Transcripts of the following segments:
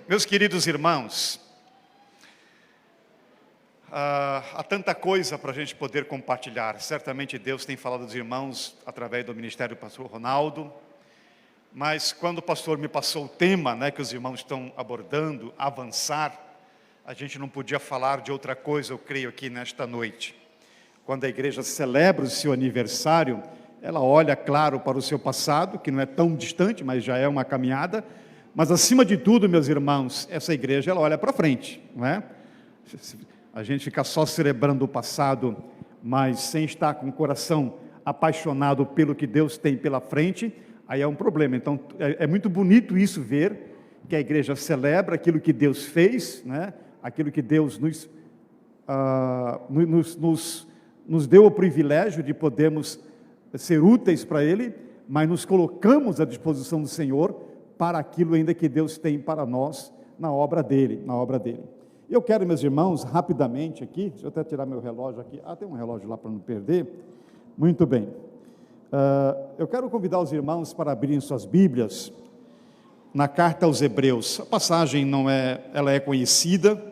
Meus queridos irmãos, há tanta coisa para a gente poder compartilhar. Certamente Deus tem falado aos irmãos através do ministério do pastor Ronaldo, mas quando o pastor me passou o tema, que os irmãos estão abordando, avançar, a gente não podia falar de outra coisa, eu creio, aqui nesta noite. Quando a igreja celebra o seu aniversário, ela olha, claro, para o seu passado, que não é tão distante, mas já é uma caminhada. Mas, acima de tudo, meus irmãos, essa igreja, ela olha para frente, não é? A gente fica só celebrando o passado, mas sem estar com o coração apaixonado pelo que Deus tem pela frente, aí é um problema. Então, é muito bonito isso, ver que a igreja celebra aquilo que Deus fez, né? Aquilo que Deus nos deu o privilégio de podermos ser úteis para Ele, mas nos colocamos à disposição do Senhor para aquilo ainda que Deus tem para nós na obra dEle, Eu quero, meus irmãos, rapidamente aqui, deixa eu até tirar meu relógio aqui, tem um relógio lá para não perder, muito bem, eu quero convidar os irmãos para abrirem suas Bíblias, na carta aos Hebreus. A passagem ela é conhecida.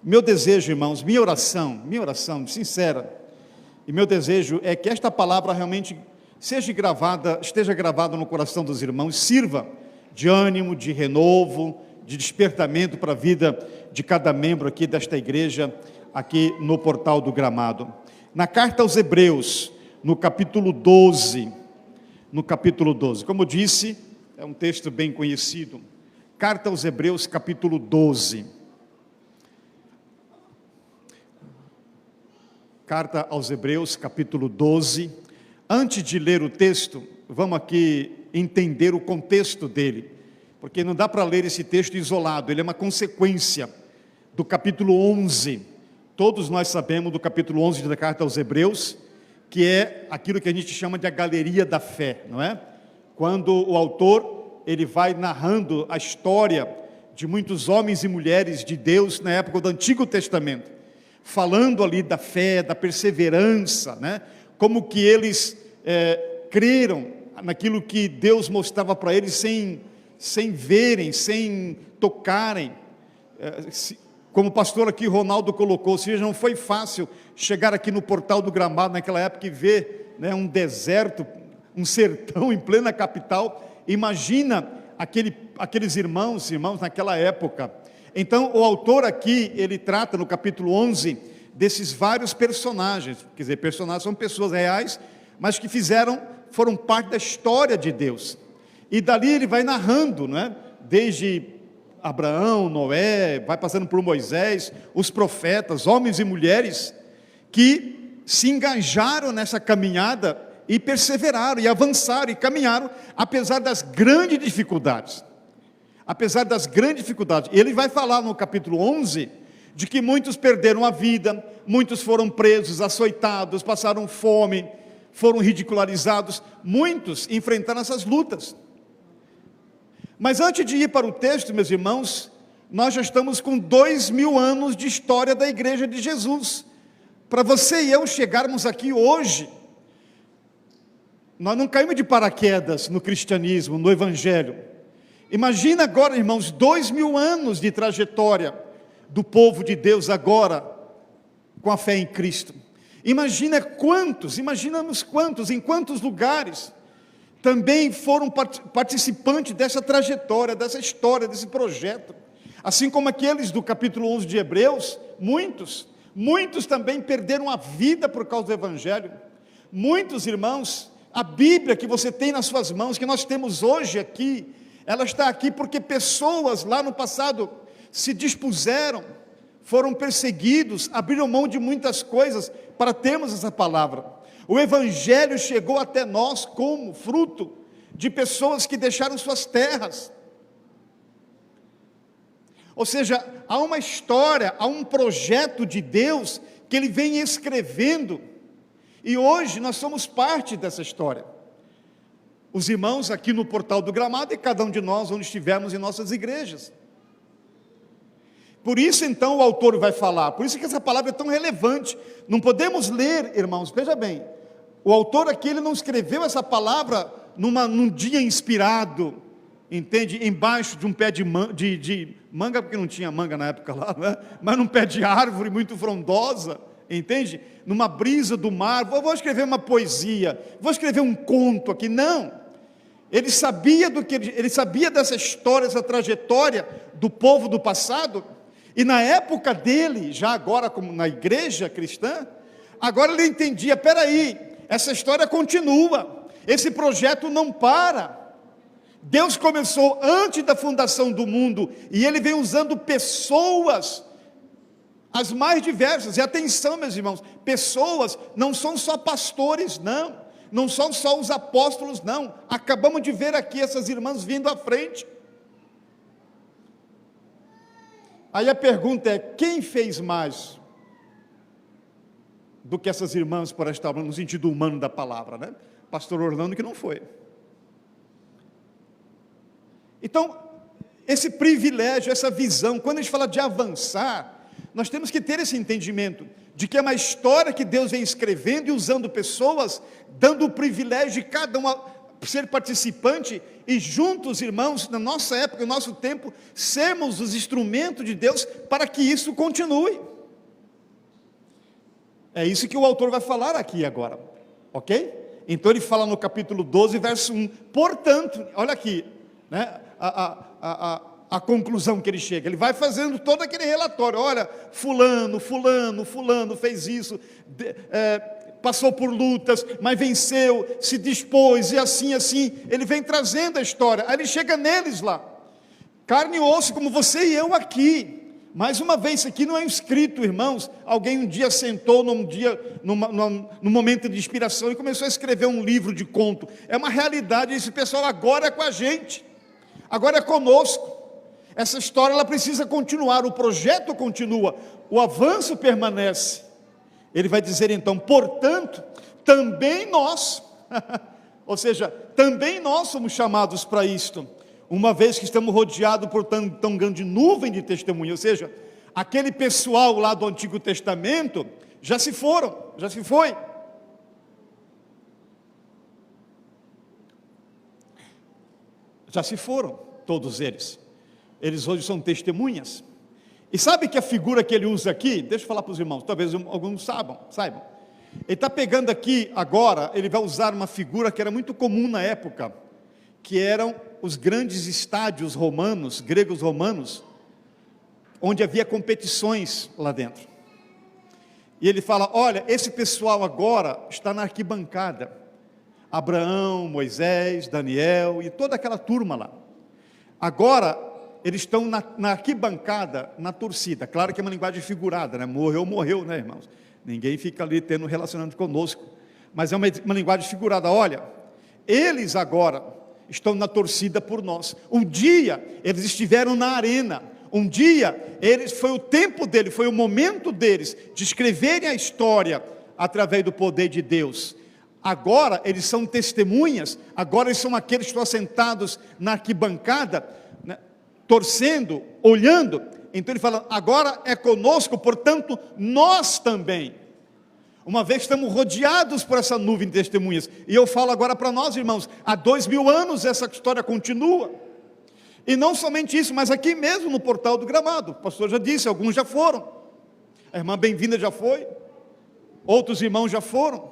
Meu desejo, irmãos, minha oração sincera, e meu desejo é que esta palavra realmente esteja gravada no coração dos irmãos, sirva de ânimo, de renovo, de despertamento para a vida de cada membro aqui desta igreja, aqui no Portal do Gramado. Na carta aos Hebreus, no capítulo 12, como eu disse, é um texto bem conhecido. Carta aos Hebreus, capítulo 12. Carta aos Hebreus, capítulo 12. Antes de ler o texto, vamos aqui entender o contexto dele, porque não dá para ler esse texto isolado, ele é uma consequência do capítulo 11. Todos nós sabemos do capítulo 11 da carta aos Hebreus, que é aquilo que a gente chama de a galeria da fé, não é? Quando o autor, ele vai narrando a história de muitos homens e mulheres de Deus na época do Antigo Testamento, falando ali da fé, da perseverança, né? Como que eles creram naquilo que Deus mostrava para eles sem verem, sem tocarem. Como o pastor aqui, Ronaldo, colocou, ou seja, não foi fácil chegar aqui no Portal do Gramado naquela época e ver, né, um deserto, um sertão em plena capital. Imagina aqueles irmãos naquela época. Então, o autor aqui, ele trata no capítulo 11, desses vários personagens, quer dizer, personagens são pessoas reais, mas que foram parte da história de Deus. E dali ele vai narrando, né? Desde Abraão, Noé, vai passando por Moisés, os profetas, homens e mulheres, que se engajaram nessa caminhada, e perseveraram, e avançaram, e caminharam, apesar das grandes dificuldades. Ele vai falar no capítulo 11, de que muitos perderam a vida, muitos foram presos, açoitados, passaram fome, foram ridicularizados, muitos enfrentaram essas lutas. Mas antes de ir para o texto, meus irmãos, nós já estamos com 2000 anos de história da igreja de Jesus. Para você e eu chegarmos aqui hoje, nós não caímos de paraquedas no cristianismo, no evangelho. Imagina agora, irmãos, 2000 anos de trajetória do povo de Deus agora, com a fé em Cristo. Imaginamos quantos, em quantos lugares, também foram participantes dessa trajetória, dessa história, desse projeto. Assim como aqueles do capítulo 11 de Hebreus, muitos também perderam a vida por causa do evangelho. Muitos, irmãos, a Bíblia que você tem nas suas mãos, que nós temos hoje aqui, ela está aqui porque pessoas lá no passado se dispuseram, foram perseguidos, abriram mão de muitas coisas para termos essa palavra. O evangelho chegou até nós como fruto de pessoas que deixaram suas terras. Ou seja, há uma história, há um projeto de Deus que Ele vem escrevendo, e hoje nós somos parte dessa história. Os irmãos aqui no Portal do Gramado e cada um de nós onde estivermos em nossas igrejas. Por isso então o autor vai falar, por isso que essa palavra é tão relevante. Não podemos ler, irmãos, veja bem, o autor aqui, ele não escreveu essa palavra num dia inspirado, entende, embaixo de um pé de Manga porque não tinha manga na época lá, né? Mas num pé de árvore muito frondosa, entende? Numa brisa do mar, vou escrever uma poesia, vou escrever um conto aqui. Não, ele sabia ele sabia dessa história, dessa trajetória do povo do passado, e na época dele, já agora como na igreja cristã, agora ele entendia, peraí, essa história continua, esse projeto não para. Deus começou antes da fundação do mundo, e Ele vem usando pessoas, as mais diversas. E atenção, meus irmãos, pessoas não são só pastores, não são só os apóstolos, não. Acabamos de ver aqui essas irmãs vindo à frente. Aí a pergunta é, quem fez mais do que essas irmãs por esta obra, no sentido humano da palavra, né? Pastor Orlando que não foi. Então, esse privilégio, essa visão, quando a gente fala de avançar, nós temos que ter esse entendimento, de que é uma história que Deus vem escrevendo e usando pessoas, dando o privilégio de cada uma ser participante, e juntos, irmãos, na nossa época, no nosso tempo, sermos os instrumentos de Deus, para que isso continue. É isso que o autor vai falar aqui agora, ok? Então ele fala no capítulo 12, verso 1, portanto, olha aqui, né? A conclusão que ele chega, ele vai fazendo todo aquele relatório, olha, fulano fez isso, passou por lutas, mas venceu, se dispôs, e assim, ele vem trazendo a história, aí ele chega neles lá, carne e osso, como você e eu aqui. Mais uma vez, isso aqui não é escrito, irmãos, alguém um dia sentou num momento de inspiração e começou a escrever um livro de conto, é uma realidade, esse pessoal agora é com a gente, agora é conosco. Essa história ela precisa continuar, o projeto continua, o avanço permanece. Ele vai dizer então, portanto, também nós, ou seja, também nós somos chamados para isto, uma vez que estamos rodeados por tão grande nuvem de testemunha, ou seja, aquele pessoal lá do Antigo Testamento, já se foi, todos eles hoje são testemunhas, e sabe que a figura que ele usa aqui, deixa eu falar para os irmãos, talvez alguns saibam, ele está pegando aqui agora, ele vai usar uma figura que era muito comum na época, que eram os grandes estádios romanos, gregos romanos, onde havia competições lá dentro, e ele fala, olha, esse pessoal agora está na arquibancada, Abraão, Moisés, Daniel, e toda aquela turma lá, agora, eles estão na arquibancada, na torcida, claro que é uma linguagem figurada, né? Morreu, né, irmãos? Ninguém fica ali tendo relacionamento conosco, mas é uma linguagem figurada, olha, eles agora estão na torcida por nós, um dia eles estiveram na arena, um dia foi o tempo deles, foi o momento deles, de escreverem a história, através do poder de Deus, agora eles são testemunhas, agora eles são aqueles que estão assentados na arquibancada, né, torcendo, olhando, então ele fala, agora é conosco, portanto, nós também, uma vez estamos rodeados por essa nuvem de testemunhas, e eu falo agora para nós, irmãos, há 2000 anos essa história continua, e não somente isso, mas aqui mesmo no Portal do Gramado, o pastor já disse, alguns já foram, a irmã Bem-vinda já foi, outros irmãos já foram,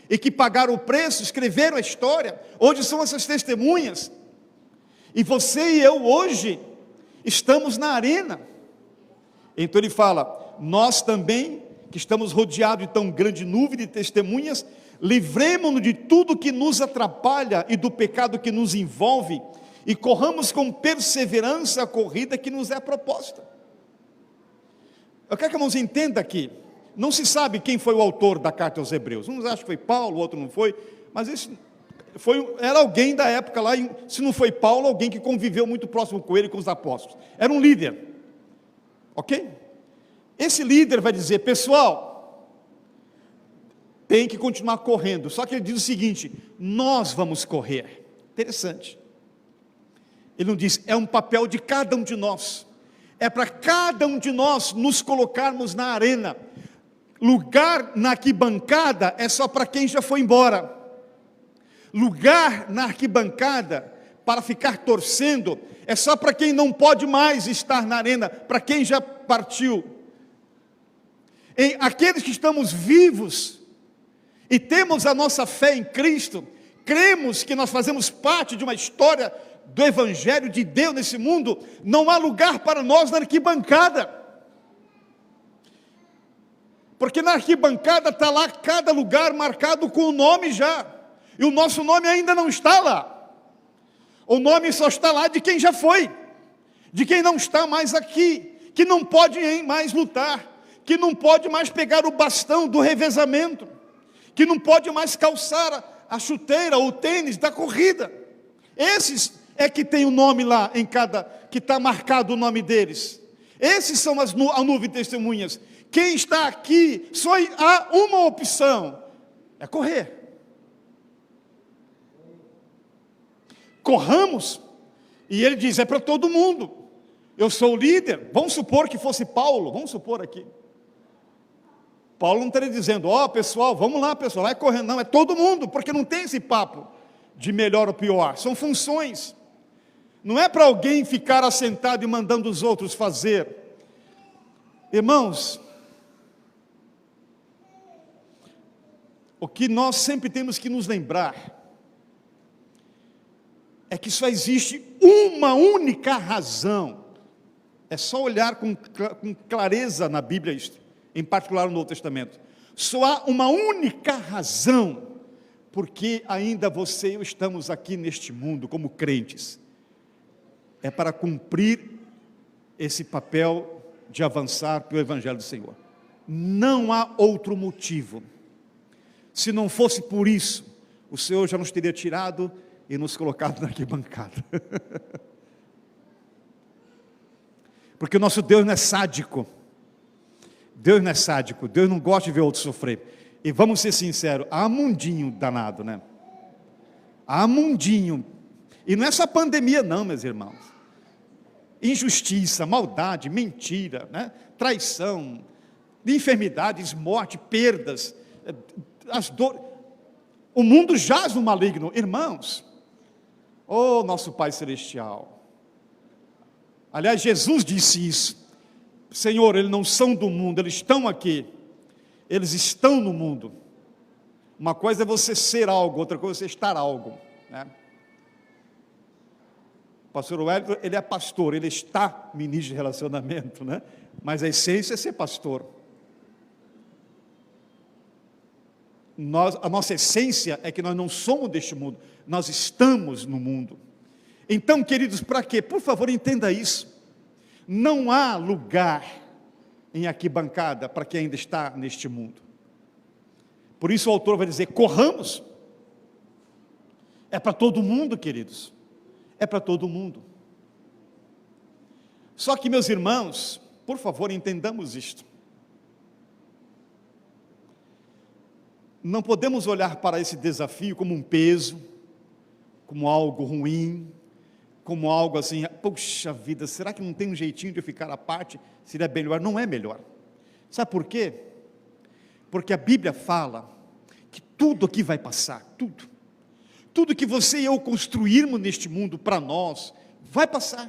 e que pagaram o preço, escreveram a história, hoje são essas testemunhas, e você e eu hoje, estamos na arena, então ele fala, nós também, que estamos rodeados de tão grande nuvem de testemunhas, livremo-nos de tudo que nos atrapalha, e do pecado que nos envolve, e corramos com perseverança a corrida que nos é proposta. Eu quero que irmãos entendam aqui, não se sabe quem foi o autor da carta aos Hebreus, uns acham que foi Paulo, o outro não foi, mas isso era alguém da época lá, se não foi Paulo, alguém que conviveu muito próximo com ele, com os apóstolos, era um líder, ok? Esse líder vai dizer, pessoal, tem que continuar correndo, só que ele diz o seguinte, nós vamos correr, interessante, ele não diz, é um papel de cada um de nós, é para cada um de nós nos colocarmos na arena, lugar na arquibancada é só para quem já foi embora, lugar na arquibancada para ficar torcendo, é só para quem não pode mais estar na arena, para quem já partiu. Em aqueles que estamos vivos e temos a nossa fé em Cristo, cremos que nós fazemos parte de uma história do Evangelho de Deus nesse mundo, não há lugar para nós na arquibancada. Porque na arquibancada está lá cada lugar marcado com o nome já, e o nosso nome ainda não está lá. O nome só está lá de quem já foi, de quem não está mais aqui, que não pode mais lutar, que não pode mais pegar o bastão do revezamento, que não pode mais calçar a chuteira ou o tênis da corrida. Esses é que tem o nome lá, que está marcado o nome deles. Esses são a nuvem de testemunhas. Quem está aqui, só há uma opção, é correr. Corramos, e ele diz, é para todo mundo. Eu sou o líder. Vamos supor que fosse Paulo, vamos supor aqui. Paulo não estaria dizendo, pessoal, vamos lá pessoal, vai correndo. Não, é todo mundo, porque não tem esse papo de melhor ou pior, são funções. Não é para alguém ficar assentado e mandando os outros fazer. Irmãos, o que nós sempre temos que nos lembrar é que só existe uma única razão. É só olhar com clareza na Bíblia, em particular no Novo Testamento. Só há uma única razão porque ainda você e eu estamos aqui neste mundo como crentes. É para cumprir esse papel de avançar pelo Evangelho do Senhor. Não há outro motivo. Se não fosse por isso, o Senhor já nos teria tirado e nos colocado na arquibancada. Porque o nosso Deus não é sádico. Deus não é sádico, Deus não gosta de ver outro sofrer. E vamos ser sinceros, há mundinho danado, né? Há mundinho. E não é só pandemia não, meus irmãos. Injustiça, maldade, mentira, né? Traição, enfermidades, morte, perdas, as dores. O mundo jaz no maligno, irmãos. Nosso Pai Celestial. Aliás, Jesus disse isso. Senhor, eles não são do mundo, eles estão aqui. Eles estão no mundo. Uma coisa é você ser algo, outra coisa é você estar algo, né? O pastor Wellington, ele é pastor, ele está ministro de relacionamento, né? Mas a essência é ser pastor. A nossa essência é que nós não somos deste mundo, nós estamos no mundo. Então, queridos, para quê? Por favor, entenda isso. Não há lugar em arquibancada para quem ainda está neste mundo. Por isso o autor vai dizer, corramos. É para todo mundo, queridos. É para todo mundo. Só que, meus irmãos, por favor, entendamos isto. Não podemos olhar para esse desafio como um peso, como algo ruim, como algo assim, puxa vida, será que não tem um jeitinho de eu ficar à parte? Seria melhor? Não é melhor. Sabe por quê? Porque a Bíblia fala que tudo aqui vai passar, tudo que você e eu construirmos neste mundo para nós, vai passar.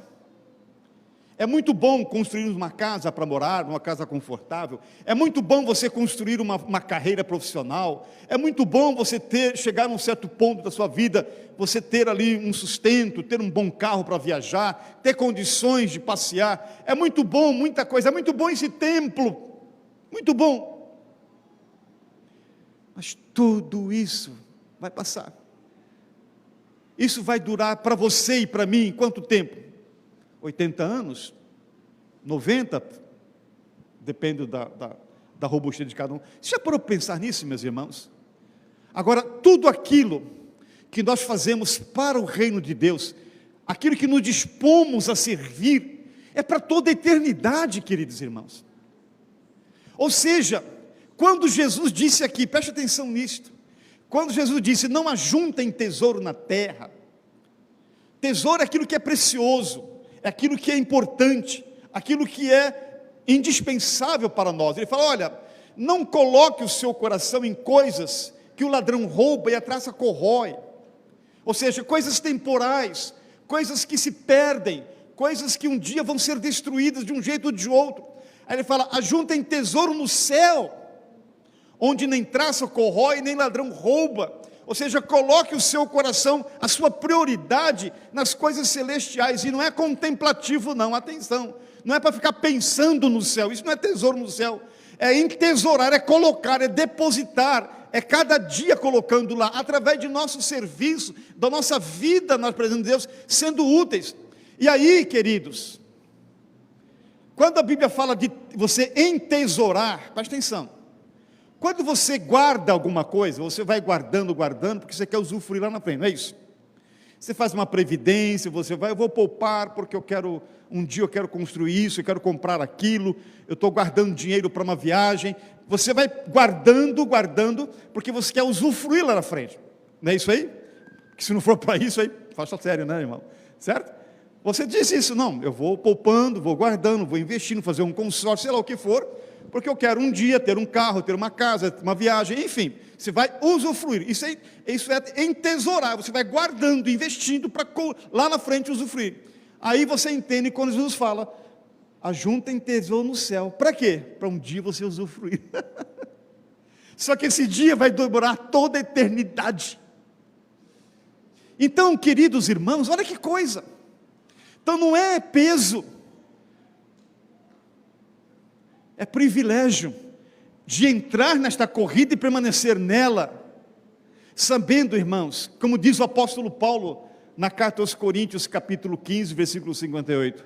É muito bom construir uma casa para morar, uma casa confortável. É muito bom você construir uma carreira profissional. É muito bom você chegar a um certo ponto da sua vida, você ter ali um sustento, ter um bom carro para viajar, ter condições de passear. É muito bom, muita coisa. É muito bom esse templo. Muito bom. Mas tudo isso vai passar. Isso vai durar para você e para mim quanto tempo? 80 anos, 90, depende da robustez de cada um. Você já parou para pensar nisso, meus irmãos? Agora, tudo aquilo que nós fazemos para o reino de Deus, aquilo que nos dispomos a servir, é para toda a eternidade, queridos irmãos. Ou seja, quando Jesus disse aqui, preste atenção nisto, quando Jesus disse, não ajuntem tesouro na terra, tesouro é aquilo que é precioso, é aquilo que é importante, aquilo que é indispensável para nós. Ele fala, olha, não coloque o seu coração em coisas que o ladrão rouba e a traça corrói, ou seja, coisas temporais, coisas que se perdem, coisas que um dia vão ser destruídas de um jeito ou de outro. Aí ele fala: ajuntem tesouro no céu, onde nem traça corrói, nem ladrão rouba. Ou seja, coloque o seu coração, a sua prioridade nas coisas celestiais, e não é contemplativo não, atenção, não é para ficar pensando no céu, isso não é tesouro no céu, é entesourar, é colocar, é depositar, é cada dia colocando lá, através de nosso serviço, da nossa vida na presença de Deus, sendo úteis. E aí, queridos, quando a Bíblia fala de você entesourar, preste atenção, quando você guarda alguma coisa, você vai guardando, porque você quer usufruir lá na frente, não é isso? Você faz uma previdência, você vai: eu vou poupar porque um dia eu quero construir isso, eu quero comprar aquilo, eu estou guardando dinheiro para uma viagem. Você vai guardando, porque você quer usufruir lá na frente, não é isso aí? Que se não for para isso aí, faça sério, né, irmão? Certo? Você diz isso: não, eu vou poupando, vou guardando, vou investindo, fazer um consórcio, sei lá o que for, porque eu quero um dia ter um carro, ter uma casa, uma viagem, enfim, você vai usufruir. Isso é entesourar, você vai guardando, investindo para lá na frente usufruir. Aí você entende quando Jesus fala: ajuntem tesouro no céu. Para quê? Para um dia você usufruir. Só que esse dia vai demorar toda a eternidade. Então, queridos irmãos, olha que coisa. Então não é peso, é privilégio de entrar nesta corrida e permanecer nela, sabendo, irmãos, como diz o apóstolo Paulo na carta aos Coríntios, capítulo 15, versículo 58,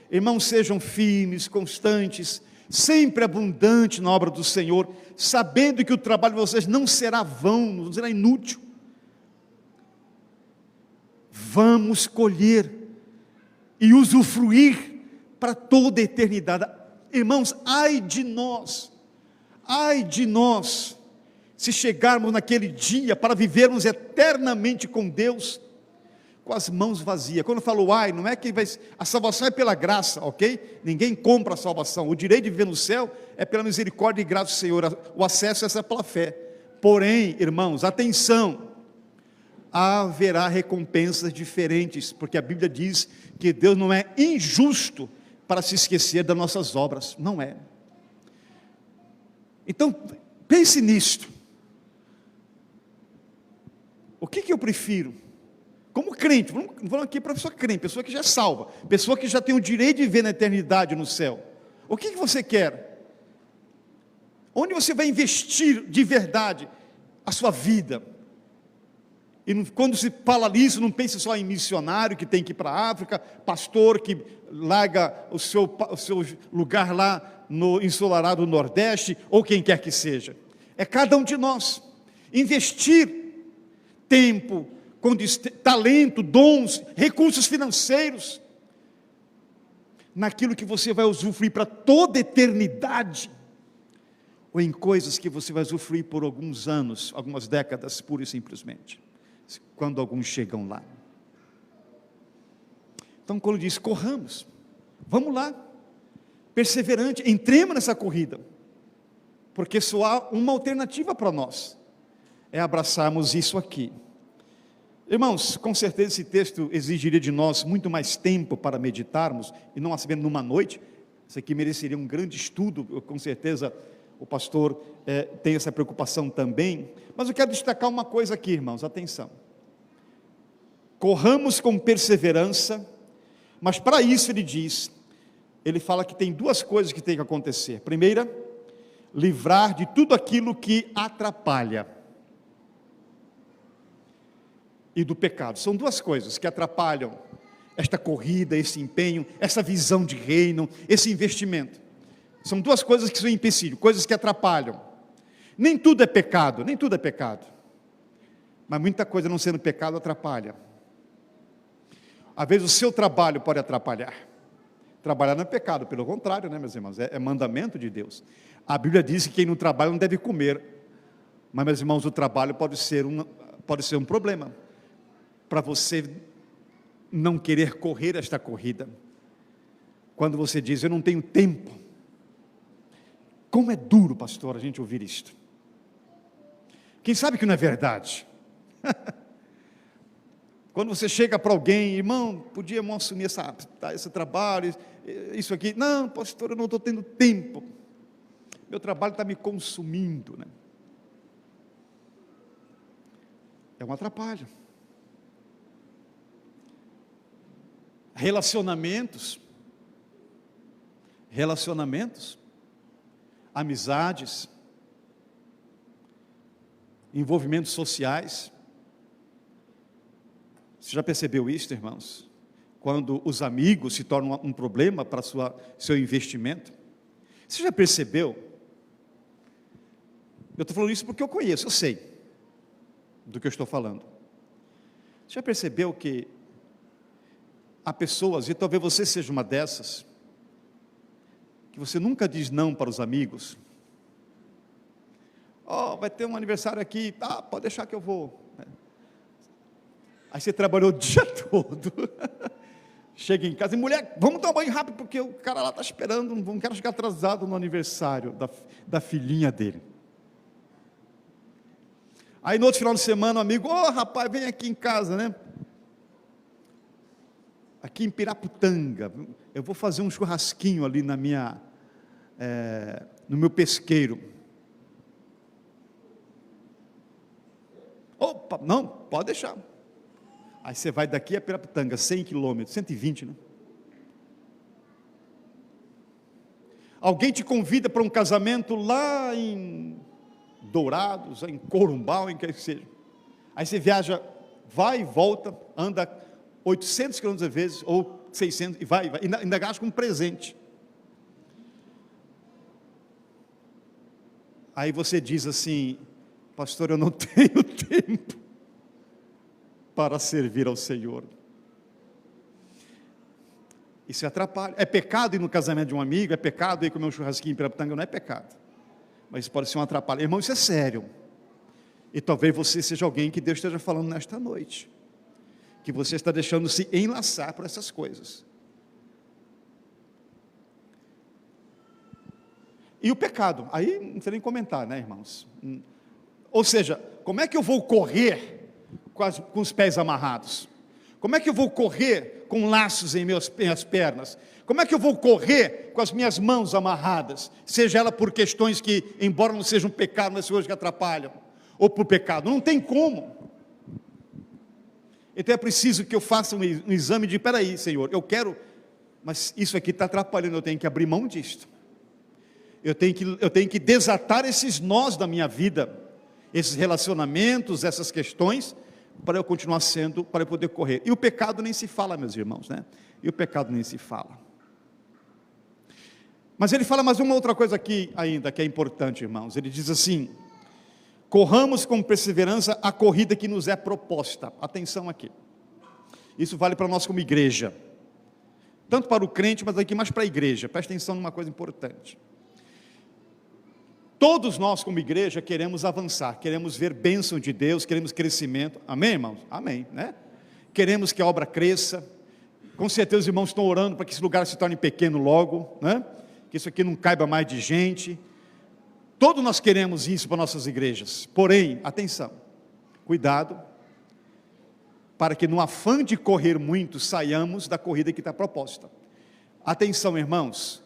irmãos, sejam firmes, constantes, sempre abundantes na obra do Senhor, sabendo que o trabalho de vocês não será vão, não será inútil. Vamos colher e usufruir para toda a eternidade. Irmãos, ai de nós, se chegarmos naquele dia para vivermos eternamente com Deus, com as mãos vazias. Quando eu falo ai, não é que a salvação é pela graça, ok? Ninguém compra a salvação, o direito de viver no céu é pela misericórdia e graça do Senhor, o acesso é pela fé. Porém, irmãos, atenção, haverá recompensas diferentes, porque a Bíblia diz que Deus não é injusto para se esquecer das nossas obras, não é. Então, pense nisto. O que eu prefiro? Como crente, vamos aqui para pessoa crente, pessoa que já é salva, pessoa que já tem o direito de viver na eternidade no céu. O que você quer? Onde você vai investir de verdade a sua vida? E quando se fala nisso, não pense só em missionário que tem que ir para a África, pastor que larga o seu lugar lá no ensolarado Nordeste, ou quem quer que seja. É cada um de nós investir tempo, talento, dons, recursos financeiros, naquilo que você vai usufruir para toda a eternidade, ou em coisas que você vai usufruir por alguns anos, algumas décadas, pura e simplesmente, quando alguns chegam lá. Então, quando diz corramos, vamos lá, perseverante, entremos nessa corrida, porque só há uma alternativa para nós, é abraçarmos isso aqui. Irmãos, com certeza esse texto exigiria de nós muito mais tempo para meditarmos, e não apenas numa noite. Isso aqui mereceria um grande estudo, com certeza o pastor tem essa preocupação também, mas eu quero destacar uma coisa aqui, irmãos, atenção. Corramos com perseverança, mas para isso ele fala que tem duas coisas que tem que acontecer. Primeira, livrar de tudo aquilo que atrapalha, e do pecado. São duas coisas que atrapalham esta corrida, esse empenho, essa visão de reino, esse investimento. São duas coisas que são empecilho, coisas que atrapalham. Nem tudo é pecado, mas muita coisa não sendo pecado atrapalha. Às vezes o seu trabalho pode atrapalhar. Trabalhar não é pecado, pelo contrário, né, meus irmãos, é mandamento de Deus. A Bíblia diz que quem não trabalha não deve comer, mas, meus irmãos, o trabalho pode ser um problema, para você não querer correr esta corrida, quando você diz, eu não tenho tempo. Como é duro, pastor, a gente ouvir isto. Quem sabe que não é verdade? Quando você chega para alguém, irmão, podia assumir esse trabalho, isso aqui. Não, pastor, eu não estou tendo tempo. Meu trabalho está me consumindo, né? É um atrapalho. Relacionamentos, amizades, envolvimentos sociais. Você já percebeu isso, irmãos? Quando os amigos se tornam um problema para seu investimento. Você já percebeu? Eu estou falando isso porque eu conheço, eu sei do que eu estou falando. Você já percebeu que há pessoas, e talvez você seja uma dessas, que você nunca diz não para os amigos? Vai ter um aniversário aqui, pode deixar que eu vou. Aí você trabalhou o dia todo, chega em casa e mulher, vamos tomar banho rápido, porque o cara lá está esperando, não quero chegar atrasado no aniversário da filhinha dele. Aí no outro final de semana, o amigo, rapaz, vem aqui em casa, né? Aqui em Piraputanga, eu vou fazer um churrasquinho ali no meu pesqueiro. Opa, não, pode deixar. Aí você vai daqui a Piraputanga, 100 quilômetros, 120, né? Alguém te convida para um casamento lá em Dourados, em Corumbau, em que seja. Aí você viaja, vai e volta, anda 800 quilômetros às vezes, ou 600, e vai, ainda gasta com um presente. Aí você diz assim, pastor, eu não tenho tempo para servir ao Senhor. Isso atrapalha. É pecado ir no casamento de um amigo, é pecado ir comer um churrasquinho em Piraputanga, não é pecado. Mas pode ser um atrapalho. Irmão, isso é sério. E talvez você seja alguém que Deus esteja falando nesta noite, que você está deixando se enlaçar por essas coisas. E o pecado, aí não precisa nem comentar, né, irmãos? Ou seja, como é que eu vou correr com os pés amarrados? Como é que eu vou correr com laços em minhas pernas? Como é que eu vou correr com as minhas mãos amarradas? Seja ela por questões que, embora não sejam pecado, mas hoje que atrapalham, ou por pecado, não tem como. Então é preciso que eu faça um exame de, peraí, Senhor, eu quero, mas isso aqui está atrapalhando, eu tenho que abrir mão disto. Eu tenho que desatar esses nós da minha vida, esses relacionamentos, essas questões, para eu continuar para eu poder correr. E o pecado nem se fala, meus irmãos, né? E o pecado nem se fala. Mas ele fala mais uma outra coisa aqui ainda, que é importante, irmãos. Ele diz assim, corramos com perseverança a corrida que nos é proposta. Atenção aqui. Isso vale para nós como igreja. Tanto para o crente, mas aqui mais para a igreja. Presta atenção numa coisa importante. Todos nós como igreja queremos avançar, queremos ver bênção de Deus, queremos crescimento, amém, irmãos? Amém, né? Queremos que a obra cresça, com certeza os irmãos estão orando para que esse lugar se torne pequeno logo, né? Que isso aqui não caiba mais de gente. Todos nós queremos isso para nossas igrejas, porém, atenção, cuidado, para que no afã de correr muito, saiamos da corrida que está proposta. Atenção, irmãos,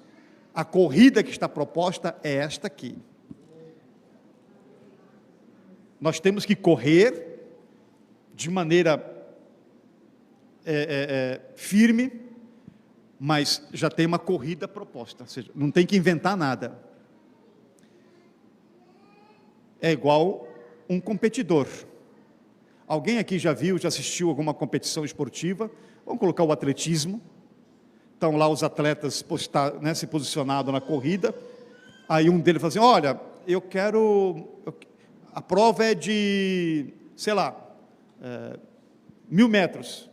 a corrida que está proposta é esta aqui. Nós temos que correr de maneira firme, mas já tem uma corrida proposta, ou seja, não tem que inventar nada. É igual um competidor. Alguém aqui já assistiu alguma competição esportiva? Vamos colocar o atletismo. Estão lá os atletas se posicionados na corrida. Aí um deles fala assim, olha, a prova é de, sei lá, 1000 metros.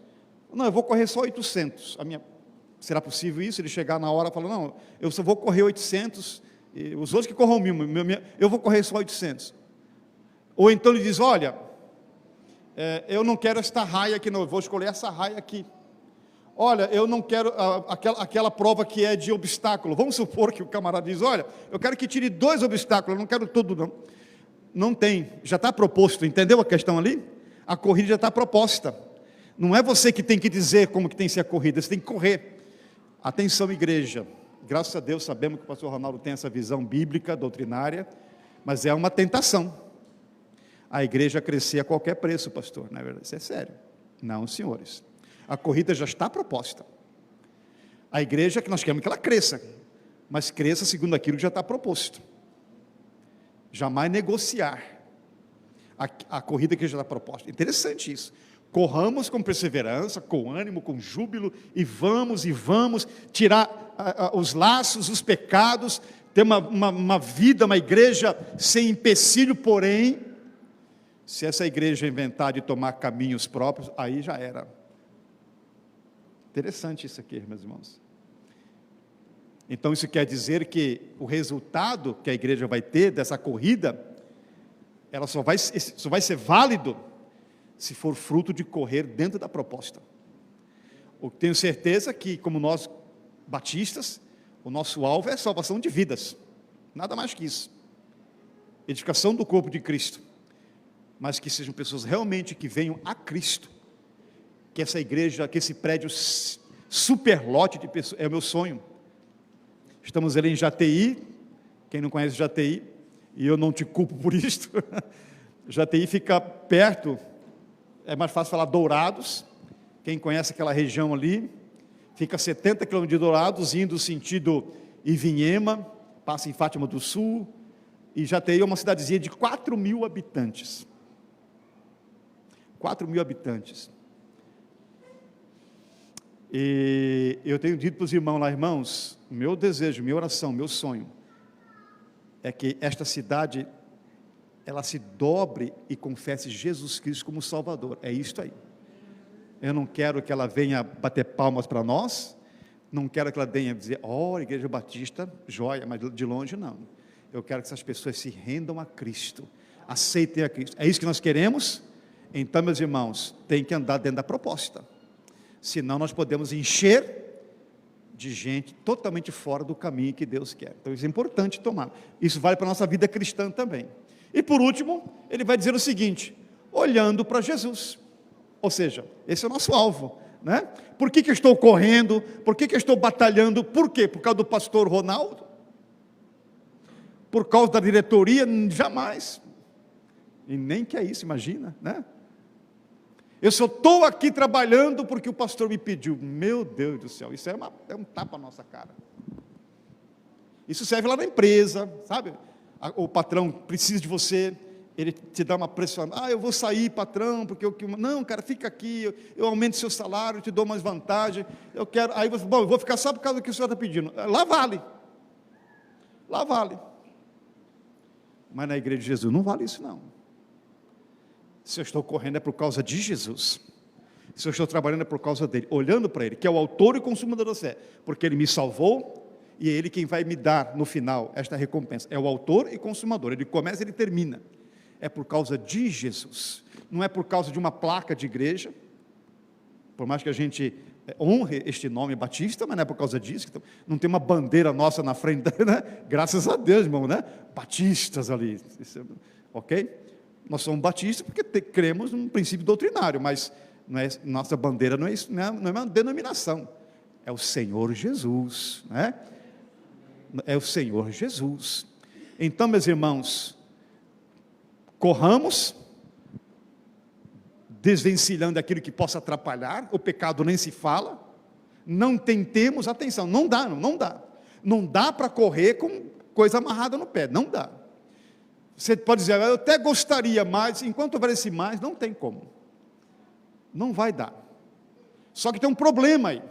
Não, eu vou correr só 800. Será possível isso? Ele chegar na hora e falar, não, eu só vou correr 800, os outros que corram 1000, eu vou correr só 800. Ou então ele diz, olha, eu não quero esta raia aqui, não, eu vou escolher essa raia aqui. Olha, eu não quero aquela prova que é de obstáculo. Vamos supor que o camarada diz, olha, eu quero que tire 2 obstáculos, eu não quero tudo não. Não tem, já está proposto, entendeu a questão ali? A corrida já está proposta. Não é você que tem que dizer como que tem que ser a corrida, você tem que correr. Atenção, igreja, graças a Deus sabemos que o pastor Ronaldo tem essa visão bíblica, doutrinária, mas é uma tentação a igreja crescer a qualquer preço, pastor, não é verdade? Isso é sério. Não, senhores, a corrida já está proposta. A igreja, que nós queremos que ela cresça, mas cresça segundo aquilo que já está proposto. Jamais negociar a corrida que já está proposta. Interessante isso. Corramos com perseverança, com ânimo, com júbilo, e vamos tirar os laços, os pecados, ter uma vida, uma igreja sem empecilho. Porém, se essa igreja inventar de tomar caminhos próprios, aí já era. Interessante isso aqui, meus irmãos. Então isso quer dizer que o resultado que a igreja vai ter dessa corrida, ela só vai ser válido se for fruto de correr dentro da proposta. Eu tenho certeza que, como nós batistas, o nosso alvo é a salvação de vidas, nada mais que isso, edificação do corpo de Cristo, mas que sejam pessoas realmente que venham a Cristo, que essa igreja, que esse prédio superlote de pessoas, é o meu sonho. Estamos ali em Jataí, quem não conhece Jataí, e eu não te culpo por isto, Jataí fica perto, é mais fácil falar Dourados, quem conhece aquela região ali, fica a 70 km de Dourados, indo sentido Ivinhema, passa em Fátima do Sul, e Jataí é uma cidadezinha de 4.000 habitantes. 4.000 habitantes. E eu tenho dito para os irmãos lá, irmãos, meu desejo, minha oração, meu sonho, é que esta cidade, ela se dobre e confesse Jesus Cristo como Salvador. É isto aí. Eu não quero que ela venha bater palmas para nós, não quero que ela venha dizer, Igreja Batista, joia, mas de longe não. Eu quero que essas pessoas se rendam a Cristo, aceitem a Cristo. É isso que nós queremos? Então, meus irmãos, tem que andar dentro da proposta, senão nós podemos encher de gente totalmente fora do caminho que Deus quer. Então isso é importante tomar. Isso vale para a nossa vida cristã também. E por último, ele vai dizer o seguinte, olhando para Jesus, ou seja, esse é o nosso alvo, né? Por que eu estou correndo? Por que eu estou batalhando? Por quê? Por causa do pastor Ronaldo? Por causa da diretoria? Jamais. E nem que é isso, imagina, né? Eu só estou aqui trabalhando porque o pastor me pediu. Meu Deus do céu, isso é um tapa na nossa cara. Isso serve lá na empresa, sabe? O patrão precisa de você, ele te dá uma pressão. Eu vou sair, patrão, porque não, cara, fica aqui, eu aumento seu salário, eu te dou mais vantagem, eu quero, aí você, eu vou ficar só por causa do que o senhor está pedindo. Lá vale. Mas na igreja de Jesus não vale isso não. Se eu estou correndo é por causa de Jesus, se eu estou trabalhando é por causa dele, olhando para ele, que é o autor e consumador da fé, porque ele me salvou, e é ele quem vai me dar no final esta recompensa, é o autor e consumador, ele começa e ele termina, é por causa de Jesus, não é por causa de uma placa de igreja, por mais que a gente honre este nome batista, mas não é por causa disso, então, não tem uma bandeira nossa na frente, né? Graças a Deus, irmão, né? Batistas ali, ok? Nós somos batistas porque cremos num princípio doutrinário, mas nossa bandeira não é isso, não é uma denominação, é o Senhor Jesus, né? É o Senhor Jesus. Então, meus irmãos, corramos, desvencilhando aquilo que possa atrapalhar, o pecado nem se fala, não tentemos, atenção, não dá para correr com coisa amarrada no pé, não dá. Você pode dizer, eu até gostaria mais, enquanto houver esse mais, não tem como, não vai dar. Só que tem um problema aí.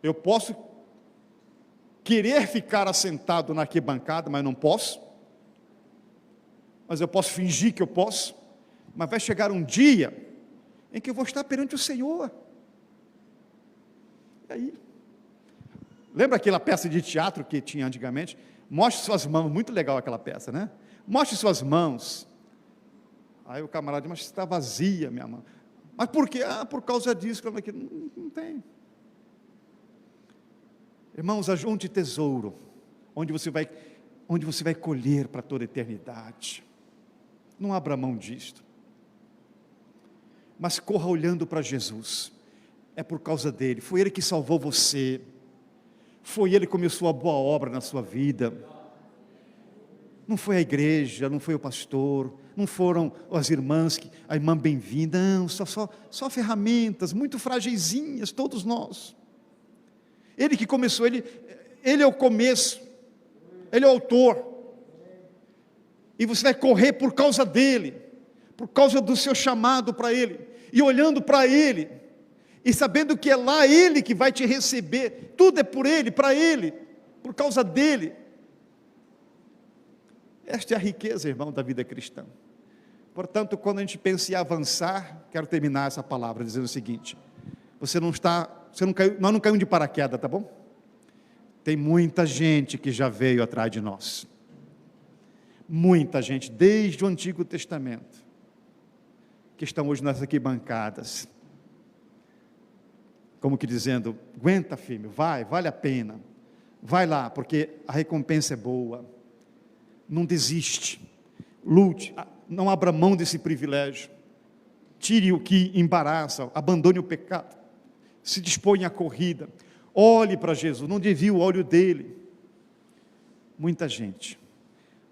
Eu posso querer ficar assentado na arquibancada, mas não posso. Mas eu posso fingir que eu posso. Mas vai chegar um dia em que eu vou estar perante o Senhor. E aí? Lembra aquela peça de teatro que tinha antigamente? Mostre suas mãos, muito legal aquela peça, né? Mostre suas mãos. Aí o camarada diz, mas está vazia minha mão. Mas por quê? Por causa disso, não tem. Irmãos, ajunte tesouro, onde você vai colher para toda a eternidade. Não abra mão disto. mas corra olhando para Jesus. É por causa dele, foi ele que salvou você, foi ele que começou a boa obra na sua vida. Não foi a igreja, não foi o pastor, não foram as irmãs, a irmã bem-vinda, não, só ferramentas, muito fragilzinhas, todos nós. Ele que começou, ele é o começo, ele é o autor, e você vai correr por causa dele, por causa do seu chamado para ele, e olhando para ele, e sabendo que é lá ele que vai te receber, tudo é por ele, para ele, por causa dele. Esta é a riqueza, irmão, da vida cristã. Portanto, quando a gente pensa em avançar, quero terminar essa palavra dizendo o seguinte: nós não caímos de paraquedas, tá bom? Tem muita gente que já veio atrás de nós, muita gente, desde o Antigo Testamento, que estão hoje nas arquibancadas, como que dizendo: aguenta, filho, vale a pena, vai lá, porque a recompensa é boa. Não desiste, lute, não abra mão desse privilégio, tire o que embaraça, abandone o pecado, se disponha à corrida, olhe para Jesus, não desvie o olho dele. Muita gente,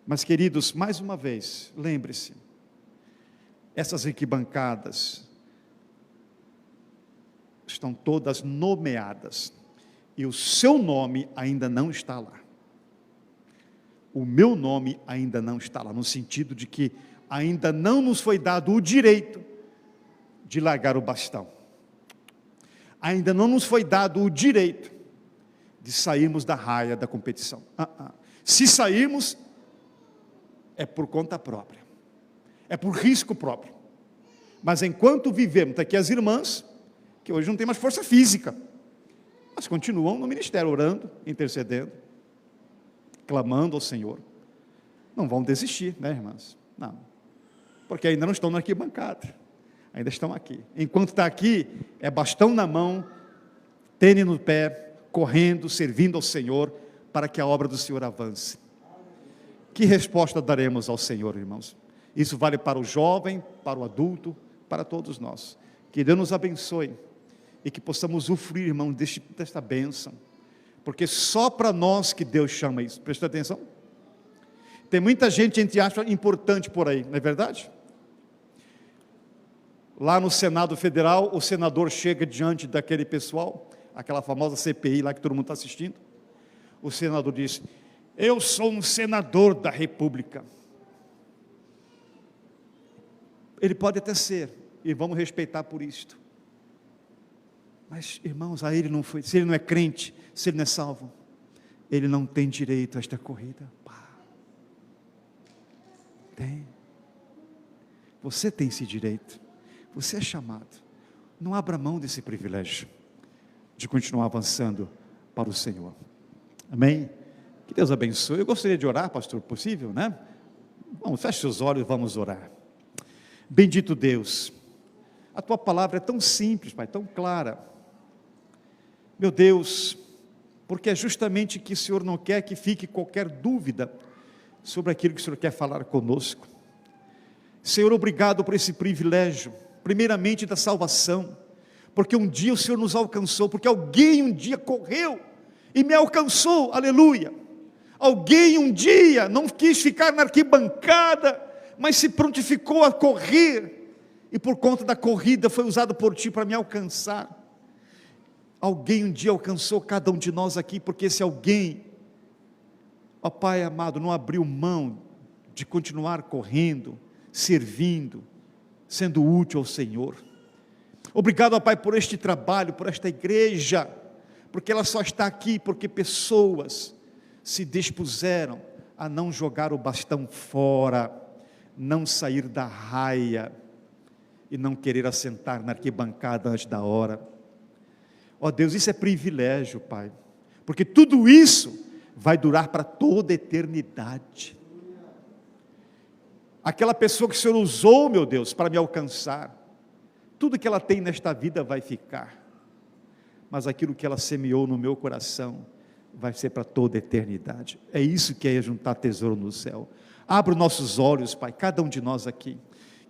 mas queridos, mais uma vez, lembre-se, essas arquibancadas estão todas nomeadas, e o seu nome ainda não está lá. O meu nome ainda não está lá, no sentido de que ainda não nos foi dado o direito de largar o bastão. Ainda não nos foi dado o direito de sairmos da raia da competição. Se sairmos, é por conta própria, é por risco próprio. Mas enquanto vivemos, está aqui as irmãs, que hoje não tem mais força física, mas continuam no ministério, orando, intercedendo, clamando ao Senhor. Não vão desistir, né, irmãs? Não, porque ainda não estão na arquibancada, ainda estão aqui. Enquanto está aqui, é bastão na mão, tênis no pé, correndo, servindo ao Senhor, para que a obra do Senhor avance. Que resposta daremos ao Senhor, irmãos? Isso vale para o jovem, para o adulto, para todos nós. Que Deus nos abençoe e que possamos usufruir, irmão, desta bênção, porque só para nós que Deus chama isso. Presta atenção. Tem muita gente, entre aspas, importante por aí, não é verdade? Lá no Senado Federal, o senador chega diante daquele pessoal, aquela famosa CPI lá que todo mundo está assistindo. O senador diz: eu sou um senador da República. Ele pode até ser, e vamos respeitar por isto. Mas, irmãos, a ele não foi, se ele não é crente, se ele não é salvo, ele não tem direito a esta corrida. Tem. Você tem esse direito. Você é chamado. Não abra mão desse privilégio de continuar avançando para o Senhor. Amém? Que Deus abençoe. Eu gostaria de orar, pastor, possível, né? Vamos, feche seus olhos, vamos orar. Bendito Deus, a tua palavra é tão simples, Pai, tão clara. Meu Deus, porque é justamente que o Senhor não quer que fique qualquer dúvida sobre aquilo que o Senhor quer falar conosco. Senhor, obrigado por esse privilégio, primeiramente da salvação, porque um dia o Senhor nos alcançou, porque alguém um dia correu e me alcançou, aleluia. Alguém um dia não quis ficar na arquibancada, mas se prontificou a correr, e por conta da corrida foi usado por Ti para me alcançar. Alguém um dia alcançou cada um de nós aqui, porque esse alguém, ó Pai amado, não abriu mão de continuar correndo, servindo, sendo útil ao Senhor. Obrigado, ó Pai, por este trabalho, por esta igreja, porque ela só está aqui porque pessoas se dispuseram a não jogar o bastão fora, não sair da raia e não querer assentar na arquibancada antes da hora. Ó Deus, isso é privilégio, Pai, porque tudo isso vai durar para toda a eternidade. Aquela pessoa que o Senhor usou, meu Deus, para me alcançar, tudo que ela tem nesta vida vai ficar, mas aquilo que ela semeou no meu coração vai ser para toda a eternidade. É isso que é juntar tesouro no céu. Abra os nossos olhos, Pai, cada um de nós aqui,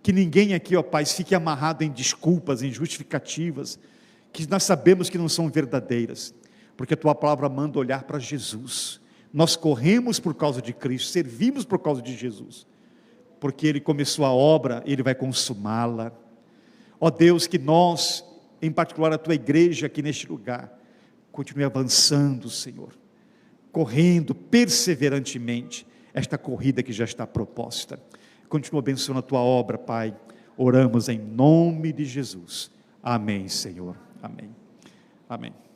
Que ninguém aqui, ó Pai, fique amarrado em desculpas, em justificativas, que nós sabemos que não são verdadeiras, porque a Tua palavra manda olhar para Jesus. Nós corremos por causa de Cristo, servimos por causa de Jesus, porque Ele começou a obra, Ele vai consumá-la. Ó Deus, que nós, em particular a Tua igreja aqui neste lugar, continue avançando, Senhor, correndo perseverantemente esta corrida que já está proposta. Continua abençoando a Tua obra, Pai. Oramos em nome de Jesus. Amém, Senhor. Amém. Amém.